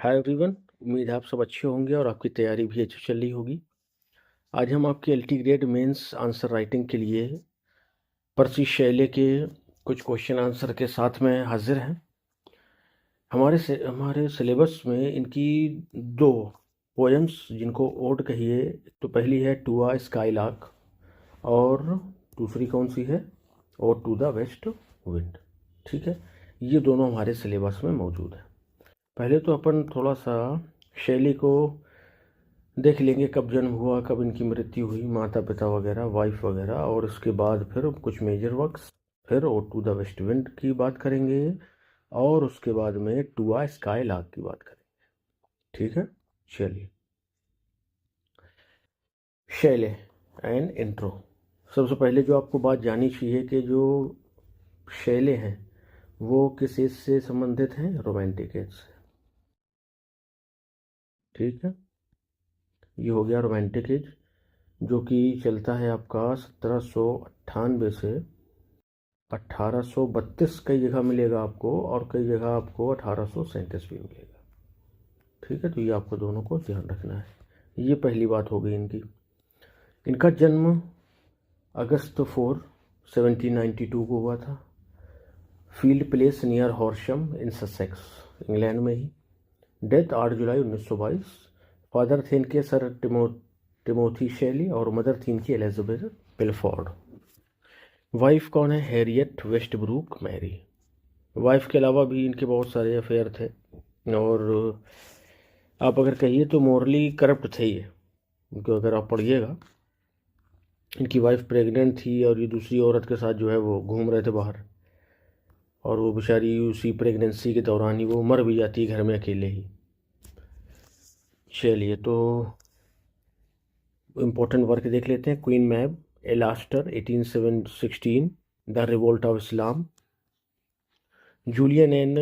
Hi everyone, उम्मीद है आप सब अच्छे होंगे और आपकी तैयारी भी अच्छी चल रही होगी। आज हम आपके LT grade mains answer writing के लिए पर्ची शैली के कुछ क्वेश्चन आंसर के साथ में हाजिर हैं। हमारे सिलेबस में इनकी दो पोएम्स जिनको ओड कहिए, तो पहली है टू आ स्काई लार्क और दूसरी कौन सी है, ode to the west wind. ठीक है, ये दोनों हमारे सिलेबस में मौजूद है। पहले तो अपन थोड़ा सा शैली को देख लेंगे, कब जन्म हुआ, कब इनकी मृत्यु हुई, माता पिता वगैरह, वाइफ वगैरह, और उसके बाद फिर कुछ मेजर वर्क्स, फिर ode to the west wind की बात करेंगे और उसके बाद में टू आ स्काई लार्क की बात करेंगे। ठीक है, चलिए। शैली एंड इंट्रो। सबसे पहले जो आपको बात जाननी चाहिए कि जो शैली हैं वो किस एज से संबंधित हैं, रोमांटिक एज से। ठीक है, ये हो गया रोमांटिक एज, जो कि चलता है आपका 1798 से 1832 कई जगह मिलेगा आपको, और कई जगह आपको 1837 भी मिलेगा। ठीक है, तो ये आपको दोनों को ध्यान रखना है। ये पहली बात हो गई इनकी। इनका जन्म अगस्त 4 1792 को हुआ था, फील्ड प्लेस नियर हॉर्शम इन ससेक्स, इंग्लैंड में ही। डेथ 8 जुलाई 1922। फादर थे इनके सर टिमोथी शैली और मदर थी इनकी एलिजाबेथ पिलफोर्ड। वाइफ कौन है, हैरियट वेस्टब्रूक मैरी। वाइफ के अलावा भी इनके बहुत सारे अफेयर थे, और आप अगर कहिए तो मोरली करप्ट थे ये, क्योंकि अगर आप पढ़िएगा, इनकी वाइफ प्रेग्नेंट थी और ये दूसरी औरत के साथ जो है वो घूम रहे थे बाहर, और वो बेचारी उसी प्रेगनेंसी के दौरान ही वो मर भी जाती है घर में अकेले ही। चलिए, तो इम्पोर्टेंट वर्क देख लेते हैं। Queen Mab, Alastor 1816, the revolt of Islam, Julian and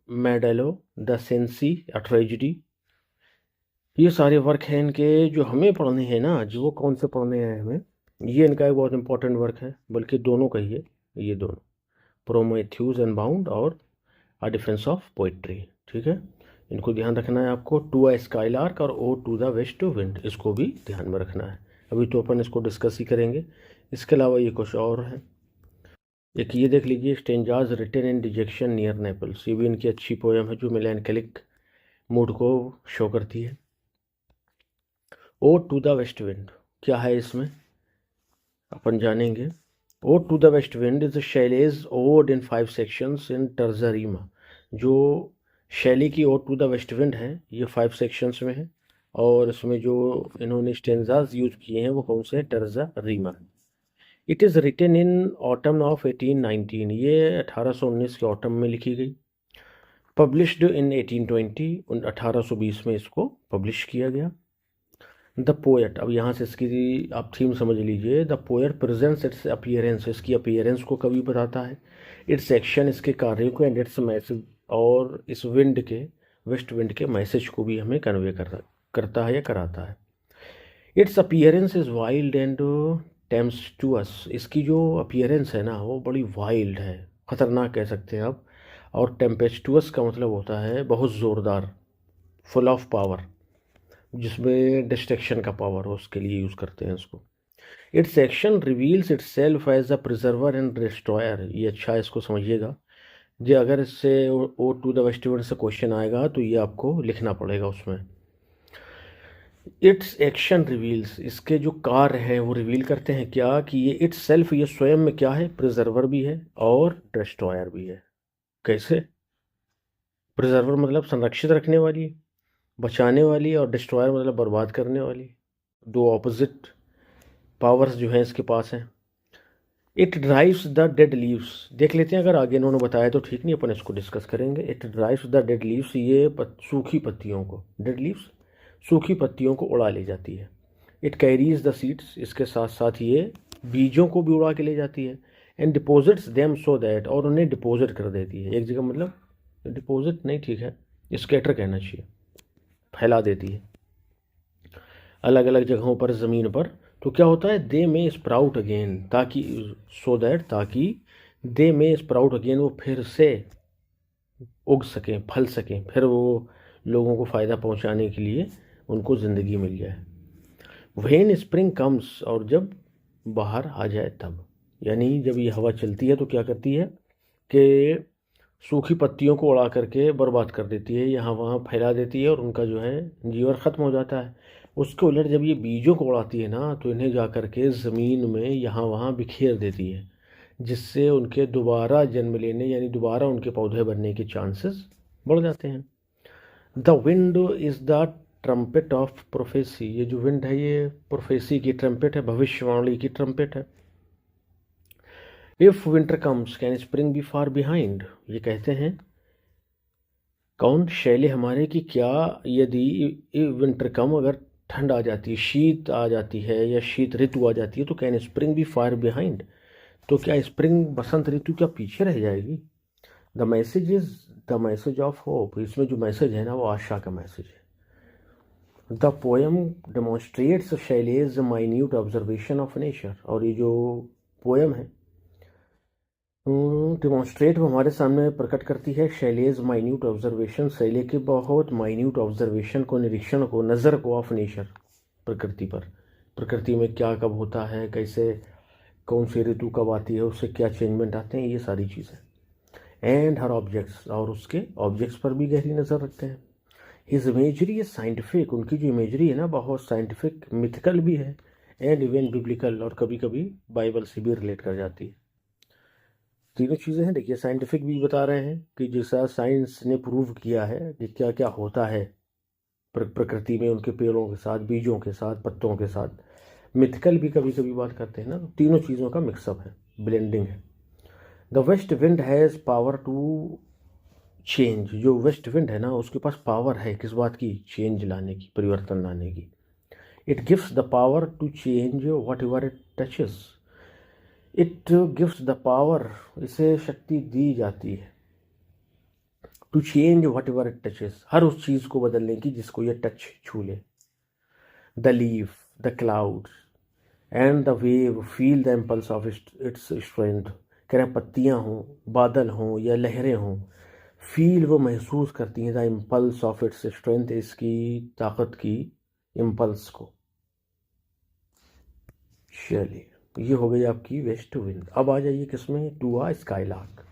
Maddalo, the Cenci a tragedy. ये सारे वर्क हैं इनके जो हमें पढ़ने हैं ना, जो वो कौन से पढ़ने हैं हमें, ये इनका एक बहुत इंपॉर्टेंट वर्क है, बल्कि दोनों कहिए, ये दोनों, प्रोमेथ्यूज एंड बाउंड और अ डिफेंस ऑफ पोइट्री। ठीक है, इनको ध्यान रखना है आपको। टू आ स्काई लार्क और ode to the west wind, इसको भी ध्यान में रखना है। अभी तो अपन इसको डिस्कस ही करेंगे, इसके अलावा ये कुछ और है। एक ये देख लीजिए, stanzas written in dejection near Naples, ये भी इनकी अच्छी पोएम है जो मेलैंकोलिक मूड को शो करती है। Ode to the west wind क्या है, इसमें अपन जानेंगे। Ode to the west wind is Shelley's ode in 5 sections in terza rima. जो शैली की ode to the west wind है, ये 5 सेक्शंस में है, और इसमें जो इन्होंने स्टेंजाज यूज किए हैं वो कौन से हैं, terza rima. It is written in autumn of 1819, ये 1819 के ऑटम में लिखी गई। पब्लिश्ड इन 1820, 1820 में इसको पब्लिश किया गया। द पोएट, अब यहाँ से इसकी आप थीम समझ लीजिए। The poet presents it's appearance, इसकी अपीयरेंस को कवि बताता है, इट्स एक्शन, इसके कार्यों को, एंड इट्स मैसेज, और इस विंड के, वेस्ट विंड के मैसेज को भी हमें कन्वे करता है या कराता है। Its appearance is wild and tempestuous, इसकी जो अपीयरेंस है ना वो बड़ी वाइल्ड है, ख़तरनाक कह सकते हैं आप। और टेम्पेस्टुअस का मतलब होता है बहुत ज़ोरदार, फुल ऑफ पावर, जिसमें डिस्ट्रक्शन का पावर हो, उसके लिए यूज़ करते हैं उसको। Its action reveals itself as a preserver and destroyer, ये अच्छा है, इसको समझिएगा। जो अगर इससे ode to the west wind से क्वेश्चन आएगा तो ये आपको लिखना पड़ेगा उसमें। इट्स एक्शन रिवील्स, इसके जो कार्य हैं वो रिवील करते हैं क्या, कि ये इट्स सेल्फ, ये स्वयं में क्या है, प्रिजर्वर भी है और डिस्ट्रॉयर भी है। कैसे, प्रिजर्वर मतलब संरक्षित रखने वाली, बचाने वाली, और डिस्ट्रॉयर मतलब बर्बाद करने वाली। दो ऑपोजिट पावर्स जो हैं इसके पास हैं। It drives the dead leaves, देख लेते हैं, अगर आगे इन्होंने बताया तो ठीक, नहीं अपन इसको डिस्कस करेंगे। It drives the dead leaves, ये सूखी पत्तियों को, डेड लीव्स सूखी पत्तियों को उड़ा ले जाती है। इट कैरीज द सीड्स, इसके साथ साथ ये बीजों को भी उड़ा के ले जाती है। And deposits them so that, और उन्हें डिपोजिट कर देती है एक जगह, मतलब डिपोजिट नहीं, ठीक है, स्कैटर कहना चाहिए, फैला देती है अलग अलग जगहों पर ज़मीन पर। तो क्या होता है, दे में स्प्राउट अगेन, ताकि, सो दैट, ताकि दे में स्प्राउट अगेन, वो फिर से उग सकें, फल सकें, फिर वो लोगों को फ़ायदा पहुंचाने के लिए उनको ज़िंदगी मिल जाए। व्हेन स्प्रिंग कम्स, और जब बाहर आ जाए तब, यानी जब ये हवा चलती है तो क्या करती है कि सूखी पत्तियों को उड़ा करके बर्बाद कर देती है, यहाँ वहाँ फैला देती है और उनका जो है जीवन ख़त्म हो जाता है। उसके उलट जब ये बीजों को उड़ाती है ना तो इन्हें जा कर के ज़मीन में यहाँ वहाँ बिखेर देती है, जिससे उनके दोबारा जन्म लेने यानी दोबारा उनके पौधे बनने के चांसेस बढ़ जाते हैं। The wind is the trumpet of prophecy, ये जो विंड है ये प्रोफेसी की ट्रम्पेट है, भविष्यवाणी की ट्रम्पेट है। If winter comes can spring be far behind, ये कहते हैं कौन, शैले हमारे कि क्या यदि विंटर कम, अगर ठंड आ जाती है, शीत आ जाती है या शीत ऋतु आ जाती है तो can spring be far behind, तो क्या स्प्रिंग बसंत ऋतु क्या पीछे रह जाएगी। The message is the message of hope, इसमें जो मैसेज है ना वो आशा का मैसेज है। The poem demonstrates Shelley's minute observation of nature, और ये जो पोएम है डिमॉन्स्ट्रेट वो हमारे सामने प्रकट करती है शैलेज माइन्यूट ऑब्जर्वेशन, शैले के बहुत माइन्यूट ऑब्जर्वेशन को, निरीक्षण को, नज़र को ऑफ नेचर, प्रकृति पर, प्रकृति में क्या कब होता है, कैसे कौन सी ऋतु कब आती है, उससे क्या चेंजमेंट आते हैं, ये सारी चीज़ें। एंड हर ऑब्जेक्ट्स, और उसके ऑब्जेक्ट्स पर भी गहरी नज़र रखते हैं। हिज इमेजरी इज साइंटिफिक, उनकी जो इमेजरी है ना बहुत साइंटिफिक, मिथिकल भी है, एंड इवन बिब्लिकल, और कभी कभी बाइबल से भी रिलेट कर जाती है। तीनों चीज़ें हैं। देखिए साइंटिफिक भी बता रहे हैं कि जैसा साइंस ने प्रूव किया है कि क्या क्या होता है प्रकृति में, उनके पेड़ों के साथ, बीजों के साथ, पत्तों के साथ। मिथिकल भी कभी कभी बात करते हैं ना, तो तीनों चीज़ों का मिक्सअप है, ब्लेंडिंग है। The west wind has power to change, जो वेस्ट विंड है ना उसके पास पावर है किस बात की, चेंज लाने की, परिवर्तन लाने की। It gives the power to change whatever it touches, it gives the power, इसे शक्ति दी जाती है, to change whatever it touches, हर उस चीज़ को बदलने की जिसको ये टच, छू ले। The leaf, the cloud and the wave feel the impulse of its strength, कह रहे पत्तियाँ हों, बादल हों या लहरें हों, फील वो महसूस करती हैं the impulse of its strength, इसकी ताकत की इम्पल्स को। चलिए ये हो गई आपकी वेस्ट विंड। अब आ जाइए किसमें, टू आ स्काईलार्क।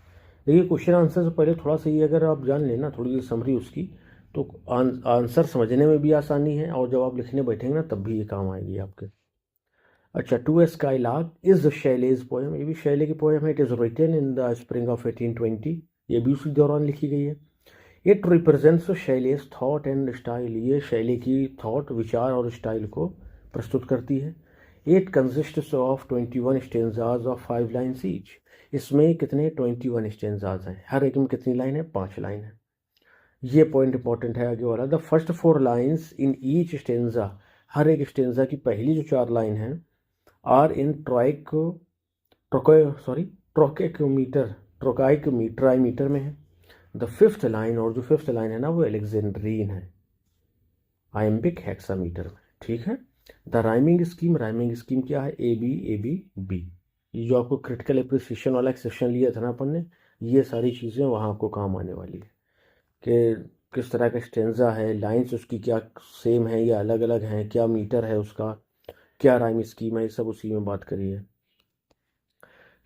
देखिए क्वेश्चन आंसर से पहले थोड़ा सा ये अगर आप जान लेना थोड़ी सी समरी उसकी, तो आंसर समझने में भी आसानी है और जब आप लिखने बैठेंगे ना तब भी ये काम आएगी आपके। अच्छा, to a skylark is Shelley's poem, ये भी शैले की पोएम है। It is written in the spring of 1820, ये भी उसी दौरान लिखी गई है। It represents Shelley's thought and style, ये शैले की थॉट, विचार और स्टाइल को प्रस्तुत करती है। It consists of 21 stanzas of 5 lines each, इसमें कितने 21 स्टेंजाज हैं, हर एक में कितनी लाइन है, 5 लाइन है। ये पॉइंट इंपॉर्टेंट है आगे वाला। The first 4 lines in each stanza, हर एक स्टेंजा की पहली जो 4 लाइन है, आर इन ट्राइमीटर में है। द फिफ्थ लाइन, और जो फिफ्थ लाइन है ना वो एलेक्जेंड्रीन है, आयम्बिक हेक्सामीटर में, ठीक है। The rhyming scheme, rhyming scheme क्या है, A B A B B, ये जो आपको क्रिटिकल एप्रिसिएशन वाला एक सेशन लिया था ना अपन ने, ये सारी चीज़ें वहाँ आपको काम आने वाली है कि किस तरह का स्टेंजा है, लाइन्स उसकी क्या सेम है या अलग अलग हैं, क्या मीटर है उसका, क्या राइम स्कीम है, ये सब उसी में बात करी है।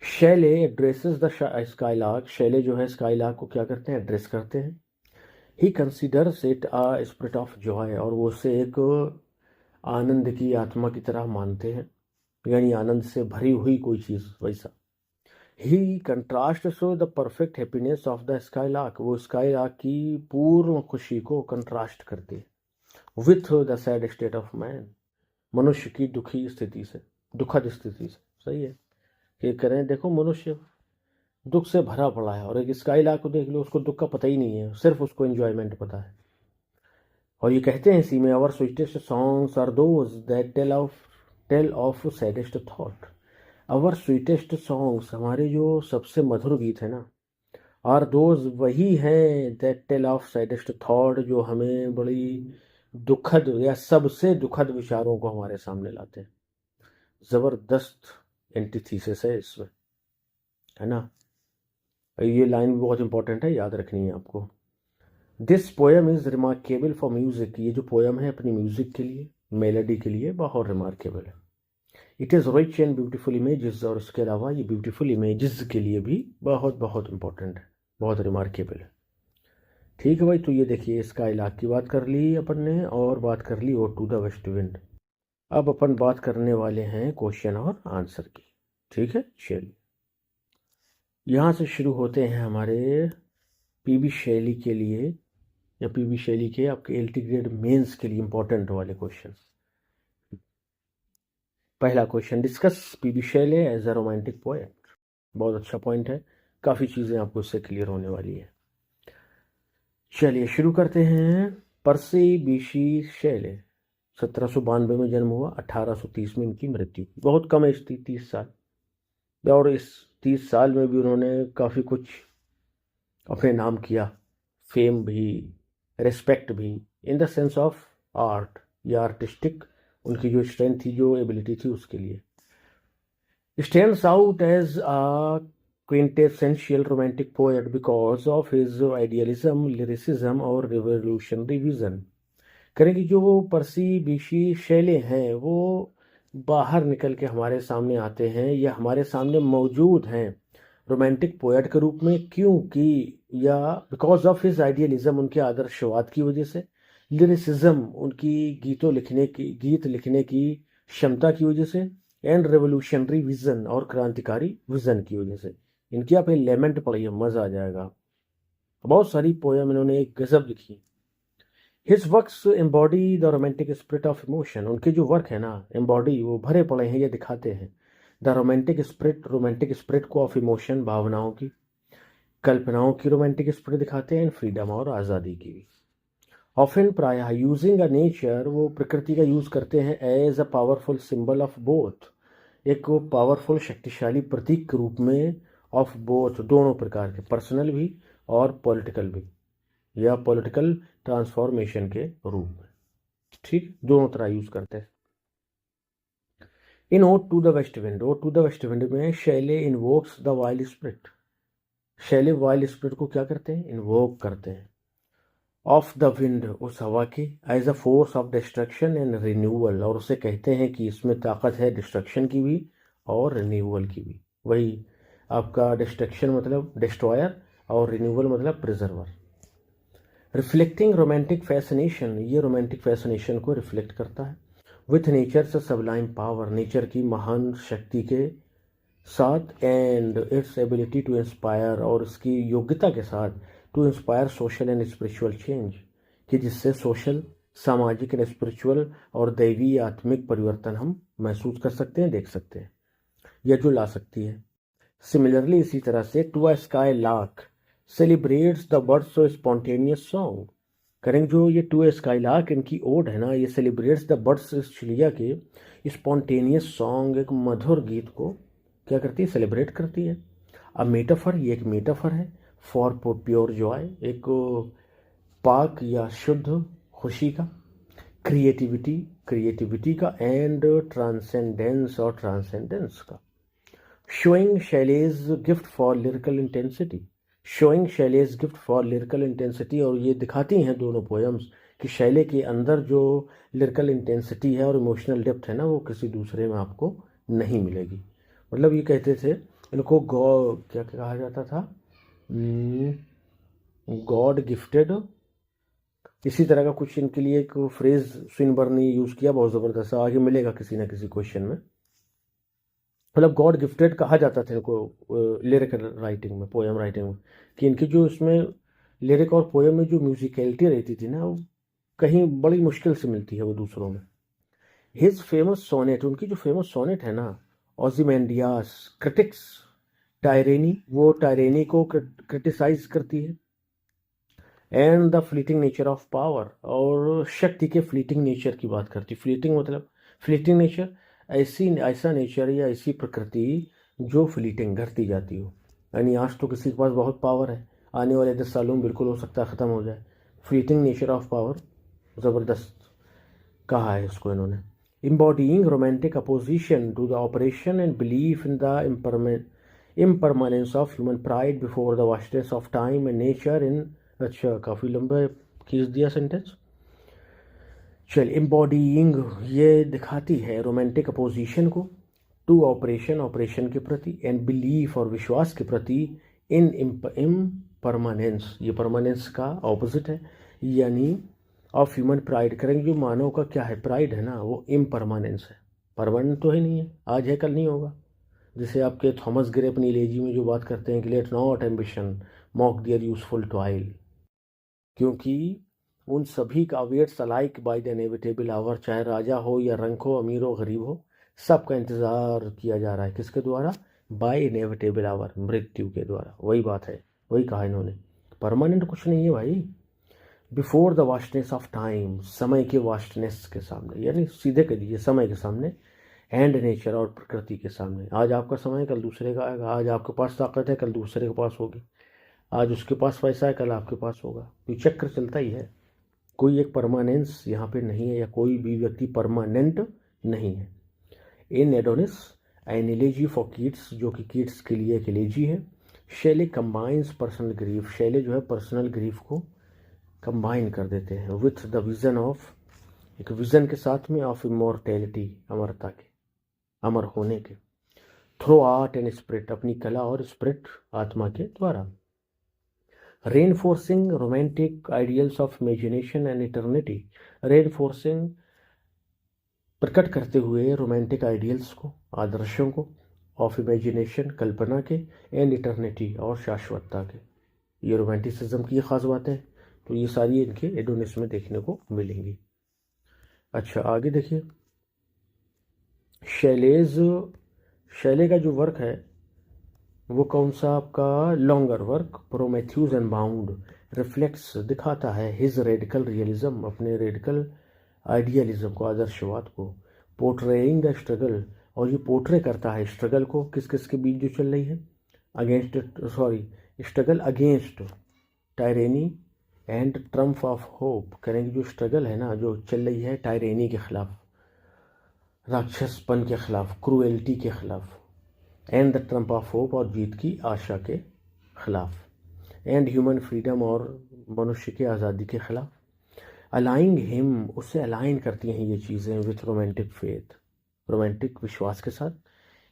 Shelley addresses the skylark, Shelley जो है स्काईलार्क को क्या करते हैं, एड्रेस करते हैं। He considers it a spirit of joy, और वो उसे एक आनंद की आत्मा की तरह मानते हैं, यानी आनंद से भरी हुई कोई चीज़ वैसा। He contrast so the perfect happiness of the skylark, वो स्काईलार्क की पूर्ण खुशी को कंट्रास्ट करते हैं with the sad state of man, मनुष्य की दुखी स्थिति से, दुखद स्थिति से। सही है कि करें, देखो मनुष्य दुख से भरा पड़ा है और एक स्काईलार्क को देख लो, उसको दुख का पता ही नहीं है, सिर्फ उसको एंजॉयमेंट पता है। और ये कहते हैं इसी में, our sweetest songs are those that tell of saddest thought, our sweetest songs, हमारे जो सबसे मधुर गीत है ना, आर दोज वही हैं that tell of saddest thought, जो हमें बड़ी दुखद या सबसे दुखद विचारों को हमारे सामने लाते हैं। ज़बरदस्त एंटीथीसिस है इसमें, है ना। ये लाइन भी बहुत इंपॉर्टेंट है, याद रखनी है आपको। This poem is remarkable for music, ये जो पोएम है अपनी म्यूज़िक के लिए, मेलोडी के लिए बहुत रिमार्केबल है। It is rich and beautiful images, और उसके अलावा ये ब्यूटीफुल इमेजेस के लिए भी बहुत बहुत इंपॉर्टेंट है, बहुत रिमार्केबल है। ठीक है भाई, तो ये देखिए इसका इलाक की बात कर ली अपन ने और बात कर ली ode to the west wind. अब अपन बात करने वाले हैं क्वेश्चन और आंसर की। ठीक है, चलिए यहाँ से शुरू होते हैं हमारे पीबी शैली के लिए, या पीबी शैली के आपके एलटी ग्रेड मेंस के लिए इंपॉर्टेंट वाले क्वेश्चन। पहला question, discuss PB Shelley as a romantic poet. बहुत अच्छा पॉइंट है, काफ़ी चीज़ें आपको इससे क्लियर होने वाली है। चलिए शुरू करते हैं। पर्सी बीशी शैले 1792 में जन्म हुआ, 1830 में इनकी मृत्यु। बहुत कम एज थी, 30 साल, और इस 30 साल में भी उन्होंने काफ़ी कुछ अपने नाम किया, फेम भी, रिस्पेक्ट भी, in the sense of art या आर्टिस्टिक उनकी जो स्ट्रेंथ थी, जो एबिलिटी थी, उसके लिए। Stands out as a quintessential romantic poet because of his idealism, lyricism और revolutionary vision। करेंगे जो वो पर्सी बीशी शैले हैं वो बाहर निकल के हमारे सामने आते हैं या हमारे सामने मौजूद हैं रोमांटिक पोएट के रूप में, क्योंकि या बिकॉज ऑफ हिज आइडियलिज्म, उनके आदर्शवाद की वजह से, लिरिसिज्म, उनकी गीत लिखने की क्षमता की वजह से, एंड रेवोल्यूशनरी विजन, और क्रांतिकारी विजन की वजह से। इनकी आप लेमेंट पढ़िए, मज़ा आ जाएगा। बहुत सारी पोएम इन्होंने एक गजब लिखी। His works embody the romantic spirit of emotion. उनके जो वर्क है ना, एम्बॉडी, वो भरे पड़े हैं, ये दिखाते हैं द रोमांटिक स्पिरिट को ऑफ इमोशन, भावनाओं की, कल्पनाओं की रोमांटिक स्पिरिट दिखाते हैं, फ्रीडम और आज़ादी की भी। ऑफन प्रायः यूजिंग अ नेचर, वो प्रकृति का यूज़ करते हैं as a powerful symbol of both, एक पावरफुल शक्तिशाली प्रतीक के रूप में, ऑफ बोथ, दोनों प्रकार के, पर्सनल भी और पॉलिटिकल भी, या पॉलिटिकल ट्रांसफॉर्मेशन के रूप में। ठीक, दोनों तरह यूज करते हैं। In ode to the west wind, ode to the west wind में Shelley invokes the wild spirit. Shelley wild spirit को क्या करते हैं, इन्वोक करते हैं। ऑफ द विंड, उस हवा की, as a force of destruction and renewal, और उसे कहते हैं कि इसमें ताकत है डिस्ट्रक्शन की भी और रिन्यूअल की भी। वही आपका डिस्ट्रक्शन मतलब डिस्ट्रॉयर और रिन्यूअल मतलब प्रिजर्वर। रिफ्लेक्टिंग रोमांटिक फैसिनेशन, ये रोमांटिक फैसिनेशन को रिफ्लेक्ट करता है। विथ नेचर से सबलाइम पावर, नेचर की महान शक्ति के साथ, and its ability to inspire, और इसकी योग्यता के साथ, to inspire social and spiritual change, कि जिससे सोशल, सामाजिक एंड स्पिरिचुअल और दैवी आत्मिक परिवर्तन हम महसूस कर सकते हैं, देख सकते हैं, या जो ला सकती है। सिमिलरली, इसी तरह से, to a skylark celebrates the bird's so spontaneous song. करेंगे जो ये टू ए स्काई लार्क, इनकी ओड है ना, ये सेलिब्रेट्स द बर्ड्स, इस चिड़िया के स्पॉन्टेनियस सॉन्ग, एक मधुर गीत को क्या करती है, सेलिब्रेट करती है। अब मेटाफर, ये एक मेटाफर है फॉर प्योर जॉय, एक पाक या शुद्ध खुशी का, क्रिएटिविटी का, एंड ट्रांसेंडेंस और ट्रांसेंडेंस का। Showing Shelley's gift for lyrical intensity, showing Shelley's gift for lyrical intensity, और ये दिखाती हैं दोनों पोएम्स कि शैले के अंदर जो लिरिकल इंटेंसिटी है और इमोशनल डेप्थ है ना, वो किसी दूसरे में आपको नहीं मिलेगी। मतलब ये कहते थे इनको क्या कहा जाता था, गॉड गिफ्टेड, इसी तरह का कुछ इनके लिए एक फ्रेज स्विनबर्न ने यूज़ किया, बहुत ज़बरदस्त, आगे मिलेगा किसी ना किसी क्वेश्चन में। मतलब गॉड गिफ्टेड कहा जाता था इनको लिरिक राइटिंग में, पोएम राइटिंग में, कि इनकी जो इसमें लिरिक और पोएम में जो म्यूजिकलिटी रहती थी ना, वो कहीं बड़ी मुश्किल से मिलती है वो दूसरों में। हिज फेमस सोनेट, उनकी जो फेमस सोनेट है ना, ओजिमेंडियास क्रिटिक्स टायरेनी, वो टायरेनी को क्रिटिसाइज करती है। And the fleeting nature of power, और शक्ति के फ्लीटिंग नेचर की बात करती। फ्लीटिंग मतलब फ्लीटिंग नेचर, ऐसा नेचर या ऐसी प्रकृति जो फ्लीटिंग, घटती जाती हो। यानी आज तो किसी के पास बहुत पावर है, आने वाले 10 सालों में बिल्कुल हो सकता है ख़त्म हो जाए। फ्लीटिंग नेचर ऑफ पावर, ज़बरदस्त कहा है इसको इन्होंने। embodying romantic opposition to the operation and belief in the impermanence of human pride before the vastness of time and nature in अच्छा, काफ़ी लंबा खींच दिया सेंटेंस। चल, एम्बॉडीइंग ये दिखाती है रोमांटिक अपोजिशन को टू ऑपरेशन, ऑपरेशन के प्रति, एंड बिलीफ और विश्वास के प्रति, इन इम्परमानेंस, ये परमानेंस का ऑपोजिट है, यानी ऑफ ह्यूमन प्राइड। करेंगे जो मानव का क्या है, प्राइड है ना, वो इम्परमानेंस है, परमानेंट तो ही नहीं है, आज है कल नहीं होगा। जैसे आपके थॉमस ग्रे अपनी इलेजी में जो बात करते हैं कि let not ambition mock their useful toil, क्योंकि उन सभी का waits alike by the inevitable hour, चाहे राजा हो या रंक हो, अमीर हो गरीब हो, सबका इंतज़ार किया जा रहा है, किसके द्वारा, बाय इनएविटेबल आवर, मृत्यु के द्वारा। वही बात है, वही कहा इन्होंने, परमानेंट कुछ नहीं है भाई। Before the vastness of time, समय के वास्टनेस के सामने, यानी सीधे कह दीजिए समय के सामने, एंड नेचर और प्रकृति के सामने। आज आपका समय कल दूसरे का आएगा, आज आपके पास ताकत है कल दूसरे के पास होगी, आज उसके पास पैसा है कल आपके पास होगा, तो चक्र चलता ही है। कोई एक परमानेंस यहाँ पे नहीं है, या कोई भी व्यक्ति परमानेंट नहीं है। In Adonais an elegy for Keats, जो कि किड्स के लिए एक एलेजी है। Shelley combines personal grief, Shelley जो है पर्सनल ग्रीफ को कंबाइन कर देते हैं विथ द विजन ऑफ, एक विजन के साथ में, ऑफ इमोर्टेलिटी, अमरता के, अमर होने के, थ्रू आर्ट एंड स्पिरिट, अपनी कला और स्पिरिट, आत्मा के द्वारा। Reinforcing romantic ideals of imagination and eternity, reinforcing प्रकट करते हुए रोमांटिक आइडियल्स को, आदर्शों को, ऑफ इमेजिनेशन कल्पना के, एंड इटर्निटी और शाश्वतता के। ये रोमांटिसिज्म की खास बातें हैं, तो ये सारी इनके एडोनिस में देखने को मिलेंगी। अच्छा, आगे देखिए, शैले का जो वर्क है वो कौन सा आपका, longer work, Prometheus unbound, reflects दिखाता है हिज रेडिकल रियलिज्म, अपने रेडिकल आइडियलिज्म को, आदर्शवाद को, पोर्ट्रेइंग द स्ट्रगल, और ये पोर्ट्रे करता है स्ट्रगल को, किस किस के बीच जो चल रही है, struggle against टायरेनी and Trump of hope, करेंगे जो स्ट्रगल है ना, जो चल रही है टायरेनी के खिलाफ, राक्षसपन के खिलाफ, क्रूएल्टी के खिलाफ, and the Trump of hope, और जीत की आशा के खिलाफ, एंड ह्यूमन फ्रीडम, और मनुष्य की आज़ादी के खिलाफ। अलाइंग हिम, उससे अलाइन करती हैं ये चीज़ें विथ रोमांटिक फेथ, रोमांटिक विश्वास के साथ,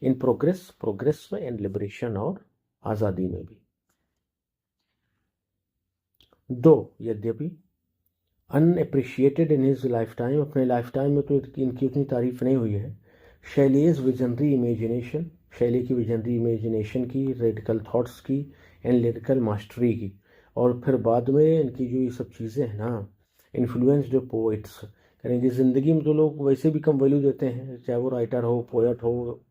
इन प्रोग्रेस, प्रोग्रेस में, एंड लिबरेशन, और आज़ादी में भी। दो, यद्यपि अनएप्रिशिएटेड इन हिज लाइफ टाइम, अपने लाइफ टाइम में तो इनकी उतनी तारीफ नहीं हुई है, शैलीज विजनरी इमेजिनेशन, शैली की विजनरी इमेजिनेशन की, रेडिकल थॉट्स की, एंड लिरिकल मास्टरी की, और फिर बाद में इनकी जो ये सब चीज़ें हैं ना, इन्फ्लुएंस्ड पोइट्स, करेंगे ज़िंदगी में तो लोग वैसे भी कम वैल्यू देते हैं, चाहे वो राइटर हो, पोएट हो,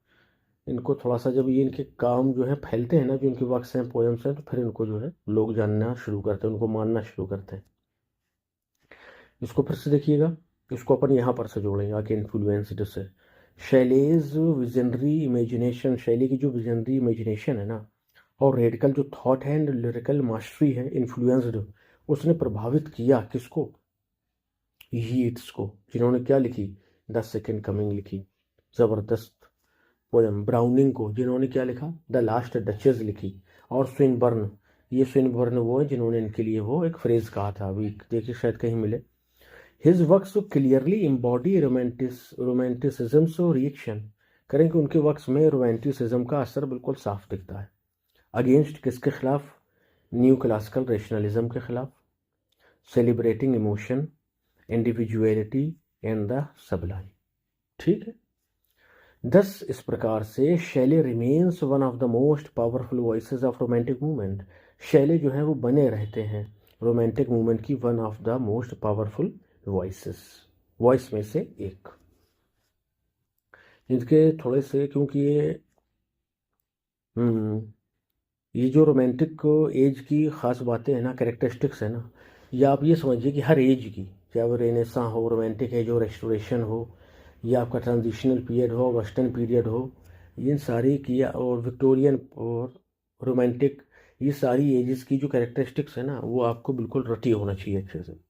इनको थोड़ा सा जब ये इनके काम जो है फैलते हैं ना, जो इनके वर्क्स हैं, पोएम्स हैं, तो फिर इनको जो है लोग जानना शुरू करते हैं, उनको मानना शुरू करते हैं। इसको फिर से देखिएगा, इसको अपन यहाँ पर से जोड़ेंगे आके, इन्फ्लुएंस्ड से, शैलीज विजनरी इमेजिनेशन, शैली की जो विजनरी इमेजिनेशन है ना, और रेडिकल जो थॉट है एंड लिरिकल मास्टरी है, इन्फ्लुएंस्ड, उसने प्रभावित किया किसको, यीट्स को, जिन्होंने क्या लिखी, द सेकेंड कमिंग लिखी, ज़बरदस्त पोएम। ब्राउनिंग को, जिन्होंने क्या लिखा, द लास्ट डचेस लिखी। और स्विनबर्न, ये स्विनबर्न वो है जिन्होंने इनके लिए वो एक फ्रेज कहा था, अभी देखिए शायद कहीं मिले। His works clearly embody romanticism reaction, करेंगे उनके वर्क्स में रोमांटिसिज्म का असर बिल्कुल साफ दिखता है। अगेंस्ट किसके खिलाफ, न्यू क्लासिकल रेशनलिज्म के खिलाफ, celebrating emotion, individuality and the sublime. ठीक है, दस इस प्रकार से Shelley remains one of the most powerful voices of romantic movement, Shelley जो है वो बने रहते हैं रोमांटिक मूवमेंट की one of the most powerful voices, voice में से एक। इनके थोड़े से, क्योंकि ये जो रोमांटिक एज की ख़ास बातें हैं ना, कैरेक्टरिस्टिक्स है ना, या आप ये समझिए कि हर एज की, चाहे वो रेनेसां हो, रोमांटिक एज हो, रेस्टोरेशन हो, या आपका ट्रांजिशनल पीरियड हो, वेस्टर्न पीरियड हो, इन सारी की, और विक्टोरियन और रोमांटिक, ये सारी एजेस की जो कैरेक्टरिस्टिक्स है ना, वो आपको बिल्कुल रटी होना चाहिए अच्छे से।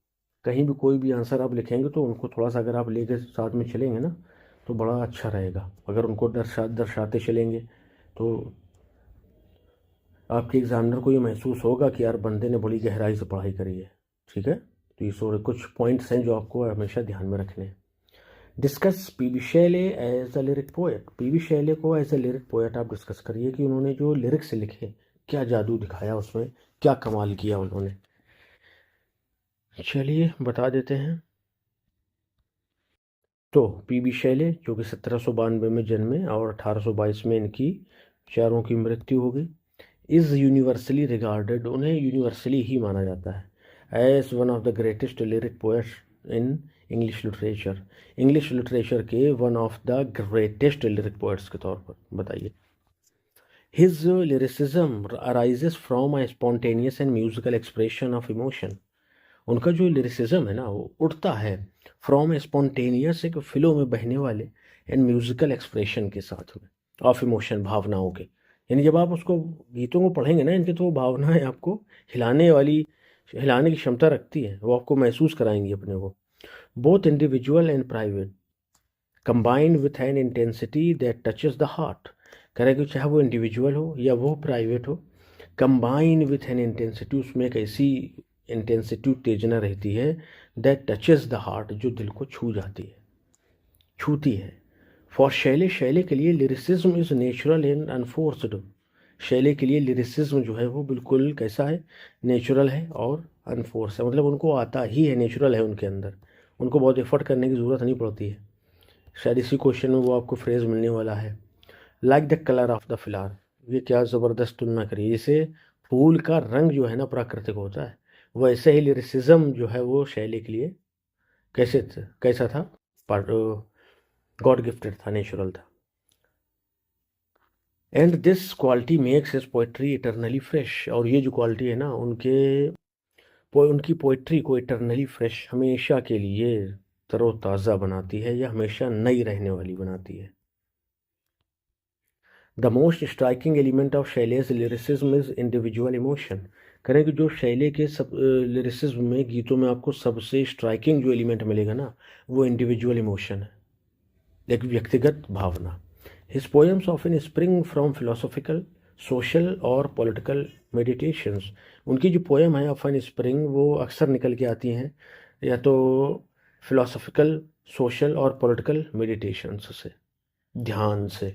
कहीं भी कोई भी आंसर आप लिखेंगे तो उनको थोड़ा सा अगर आप लेकर साथ में चलेंगे ना, तो बड़ा अच्छा रहेगा। अगर उनको दर्शाते चलेंगे तो आपके एग्जामिनर को ये महसूस होगा कि यार बंदे ने बड़ी गहराई से पढ़ाई करी है। ठीक है, तो ये सारे कुछ पॉइंट्स हैं जो आपको हमेशा ध्यान में रखने हैं। Discuss P B. Shelley as a lyric poet. P B. Shelley को एज अ लिरिक पोएट आप डिस्कस करिए कि उन्होंने जो लिरिक्स लिखे क्या जादू दिखाया उसमें, क्या कमाल किया उन्होंने। चलिए बता देते हैं। तो पी.बी. शैले जो कि 1792 में जन्मे और 1822 में इनकी चारों की मृत्यु हो गई। इज़ यूनिवर्सली रिगार्डेड, उन्हें यूनिवर्सली ही माना जाता है as one of the greatest lyric poets in English literature. English literature के one of the greatest lyric poets के तौर पर बताइए। His lyricism arises from a spontaneous and musical expression of emotion. उनका जो लिरिसिज्म है ना वो उठता है फ्रॉम ए स्पॉन्टेनियस, एक फ्लो में बहने वाले, एंड म्यूजिकल एक्सप्रेशन के साथ में ऑफ इमोशन, भावनाओं के। यानी जब आप उसको गीतों को पढ़ेंगे ना इनके, तो वो भावनाएं आपको हिलाने की क्षमता रखती है, वो आपको महसूस कराएंगी अपने को। Both individual and private combined with an intensity that touches the heart. करें चाहे वो इंडिविजुअल हो या वो प्राइवेट हो, कंबाइन विथ एन इंटेंसिटी, उसमें एक ऐसी इंटेंसिटी, उत्तेजना रहती है दैट टचेस द हार्ट, जो दिल को छूती है। फॉर शैले, शैले के लिए lyricism is natural and unforced. Shelley के लिए लिरिसिज्म जो है वो बिल्कुल कैसा है, नेचुरल है और अनफोर्स है, मतलब उनको आता ही है, नेचुरल है उनके अंदर, उनको बहुत एफर्ट करने की ज़रूरत नहीं पड़ती है। शायद इसी क्वेश्चन में वो आपको फ्रेज मिलने वाला है, like the colour of the flower. ये क्या ज़बरदस्त तुलना करिए, जैसे फूल का रंग जो है ना प्राकृतिक होता है, वैसे ही लिरिसिज्म जो है वो शैली के लिए कैसा था, गॉड गिफ्टेड था, नेचुरल था। And this quality makes his poetry eternally fresh. और ये जो क्वालिटी है ना उनकी पोइट्री को इटरनली फ्रेश, हमेशा के लिए तरोताज़ा बनाती है या हमेशा नई रहने वाली बनाती है। The most striking element of Shelley's lyricism is individual emotion. करें कि जो शैले के सब लिरिसिज्म में, गीतों में आपको सबसे स्ट्राइकिंग जो एलिमेंट मिलेगा ना, वो इंडिविजुअल इमोशन है, एक व्यक्तिगत भावना। His poems often spring from philosophical, social और पॉलिटिकल मेडिटेशंस। उनकी जो पोएम है ऑफन स्प्रिंग, वो अक्सर निकल के आती हैं या तो फिलोसॉफिकल, सोशल और पॉलिटिकल मेडिटेशंस से, ध्यान से।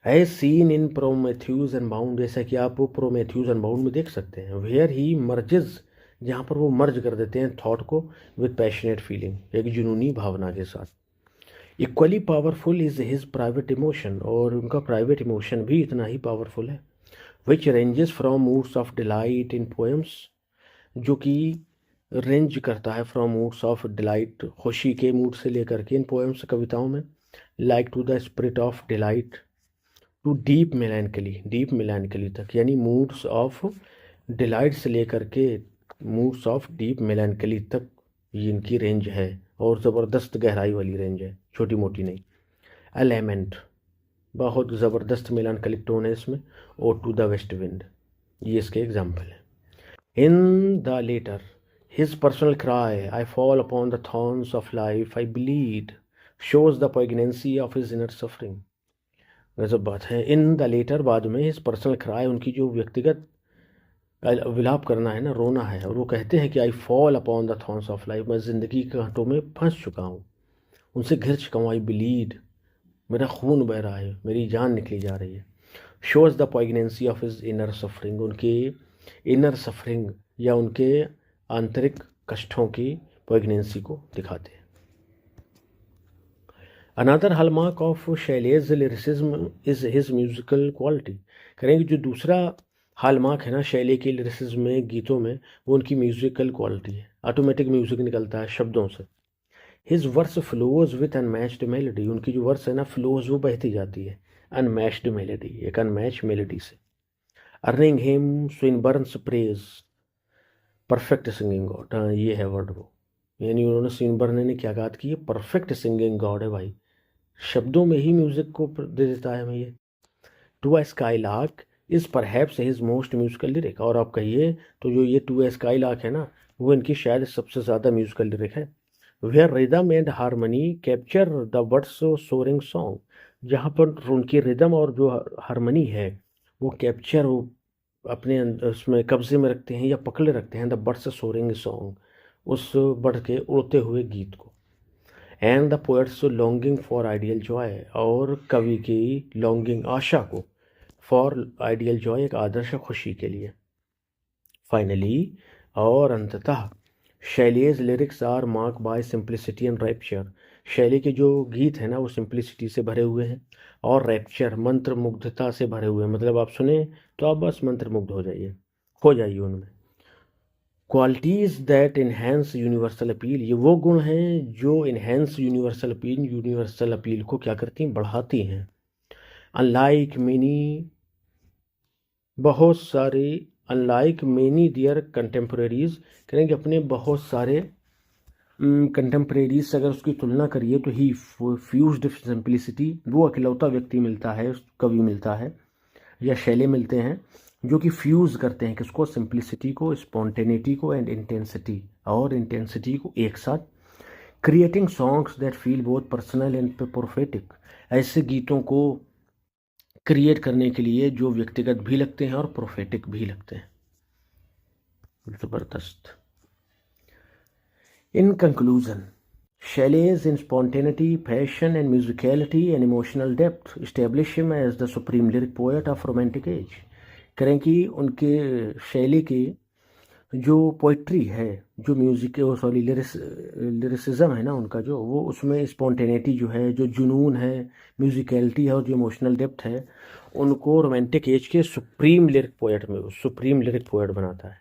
As seen in Prometheus unbound, जैसा कि आप वो प्रोमेथ्यूज एंड बाउंड में देख सकते हैं, वेयर ही मर्जेज, जहाँ पर वो मर्ज कर देते हैं थॉट को विद पैशनेट फीलिंग, एक जुनूनी भावना के साथ। Equally powerful is his private emotion, और उनका प्राइवेट इमोशन भी इतना ही पावरफुल है, which ranges from moods of delight in poems, जो कि रेंज करता है फ्रॉम मूड्स ऑफ डिलाइट, खुशी के मूड से लेकर के इन पोएम्स, कविताओं में, like to the spirit of delight to deep melancholy तक, यानी मूड्स ऑफ डिलाइट से लेकर के मूड्स ऑफ डीप मेलानकली तक ये इनकी रेंज है, और ज़बरदस्त गहराई वाली रेंज है, छोटी मोटी नहीं। एलेमेंट, बहुत ज़बरदस्त मेलानकलिक टोन है इसमें। Ode to the west wind, ये इसके एग्जाम्पल है। In the latter his personal cry, I fall upon the thorns of life, I bleed, shows the poignancy of his inner suffering. गजब बात है। इन द लेटर, बाद में, his personal cry, उनकी जो व्यक्तिगत विलाप करना है ना, रोना है, और वो कहते हैं कि आई fall upon the thorns of life, मैं ज़िंदगी के कांटों में फंस चुका हूँ, उनसे घिर चुका हूँ। आई ब्लीड, मेरा खून बह रहा है, मेरी जान निकली जा रही है। Shows the poignancy of his inner suffering, उनके इनर सफरिंग या उनके आंतरिक कष्टों की पोइग्नेंसी को दिखाते हैं। Another hallmark of Shelley's lyricism is his musical quality. करेंगे जो दूसरा हॉलमार्क है ना शैले के लिरिसिज्म में, गीतों में, वो उनकी म्यूजिकल क्वालिटी है, ऑटोमेटिक म्यूजिक निकलता है शब्दों से। His verse flows with unmatched melody, उनकी जो वर्स है ना फ्लोज, वो बहती जाती है अनमैच्ड मेलोडी, एक अनमैच मेलोडी से। Earning him Swinburne's praise, perfect singing god, हाँ ये है वर्ड वो, यानी उन्होंने स्विनबर्न ने क्या कहा कि ये परफेक्ट सिंगिंग गॉड है भाई, शब्दों में ही म्यूजिक को दे देता है मैं ये। To a skylark is perhaps his most musical lyric, और आप कहिए तो जो ये टू अ स्काईलार्क है ना, वो इनकी शायद सबसे ज़्यादा म्यूजिकल लिरिक है। Where rhythm and harmony capture the words soaring song, जहाँ पर उनकी रिदम और जो हारमनी है वो कैप्चर, वो अपने उसमें कब्जे में रखते हैं या पकड़े रखते हैं द बर्ड्स सोरिंग सॉन्ग, उस बढ़ के उड़ते हुए गीत को। And the poets longing for ideal Joy, और कवि की लॉन्गिंग आशा को, फॉर आइडियल जॉय एक आदर्श खुशी के लिए। फाइनली और अंततः Shelley's lyrics are mark by simplicity and rapture, Shelley के जो गीत हैं ना वो सिंप्लिसिटी से भरे हुए हैं और रैप्चर मंत्र मुग्धता से भरे हुए हैं। मतलब आप सुने तो आप बस मंत्र मुग्ध हो जाइए उनमें। Qualities that enhance universal appeal, ये वो गुण हैं जो इन्हेंस यूनिवर्सल अपील को क्या करती हैं, बढ़ाती हैं। अनलाइक मेनी बहुत सारे अनलाइक मेनी दियर कंटेम्प्रेरीज, करेंगे अपने बहुत सारे कंटेम्प्रेरीज से अगर उसकी तुलना करिए तो ही फ्यूज्ड सिंप्लिसिटी, वो अकेलौता व्यक्ति मिलता है, कवि मिलता है या शैली मिलते हैं जो कि फ्यूज़ करते हैं किसको, सिंप्लिसिटी को, स्पॉन्टेनिटी को एंड इंटेंसिटी को एक साथ। Creating songs that feel both personal and prophetic, ऐसे गीतों को क्रिएट करने के लिए जो व्यक्तिगत भी लगते हैं और प्रोफेटिक भी लगते हैं। ज़बरदस्त। In conclusion, Shelley's in spontaneity, passion and musicality and emotional depth establish him as the supreme lyric poet of romantic age। करें कि उनके शैली की जो पोइट्री है, जो म्यूज़िक सॉरी लिरिसिज्म है ना उनका, जो वो उसमें स्पॉन्टेनिटी जो है, जो जुनून है, म्यूज़िकलिटी है और जो इमोशनल डेप्थ है, उनको रोमांटिक एज के सुप्रीम लिरिक पोएट बनाता है।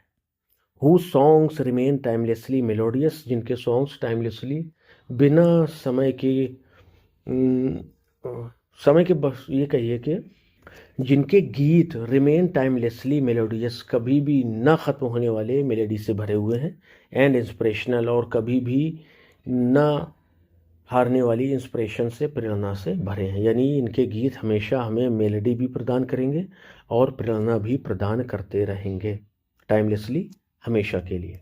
हु सॉन्ग्स रिमेन टाइमलेसली मेलोडियस, जिनके सॉन्ग्स टाइमलेसली बिना समय के बस ये कहिए कि जिनके गीत रिमेन टाइमलेसली मेलोडियस, कभी भी ना ख़त्म होने वाले मेलोडी से भरे हुए हैं, एंड इंस्पिरेशनल, और कभी भी ना हारने वाली इंस्पिरेशन से, प्रेरणा से भरे हैं। यानी इनके गीत हमेशा हमें मेलोडी भी प्रदान करेंगे और प्रेरणा भी प्रदान करते रहेंगे टाइमलेसली, हमेशा के लिए।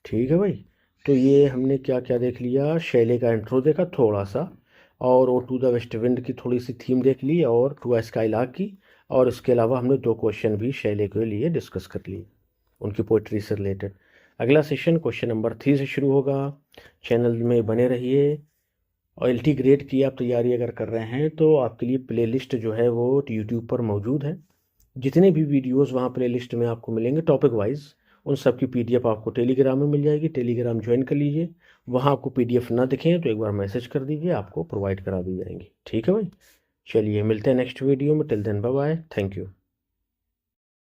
ठीक है भाई, तो ये हमने क्या क्या देख लिया, शैली का इंट्रो देखा थोड़ा सा, और ode to the west wind की थोड़ी सी थीम देख ली, और टू ए स्काईलार्क की, और इसके अलावा हमने 2 क्वेश्चन भी शैली के लिए डिस्कस कर लिए उनकी पोइट्री से रिलेटेड। अगला सेशन क्वेश्चन नंबर 3 से शुरू होगा। चैनल में बने रहिए। और LT ग्रेड की आप तैयारी अगर कर रहे हैं तो आपके लिए प्लेलिस्ट जो है वो यूट्यूब पर मौजूद है। जितने भी वीडियोस वहाँ प्लेलिस्ट में आपको मिलेंगे टॉपिक वाइज, उन सब की PDF आपको टेलीग्राम में मिल जाएगी। टेलीग्राम ज्वाइन कर लीजिए, वहाँ आपको PDF ना दिखें तो एक बार मैसेज कर दीजिए, आपको प्रोवाइड करा दी जाएंगी। ठीक है भाई, चलिए मिलते हैं नेक्स्ट वीडियो में। Till then bye bye, thank you.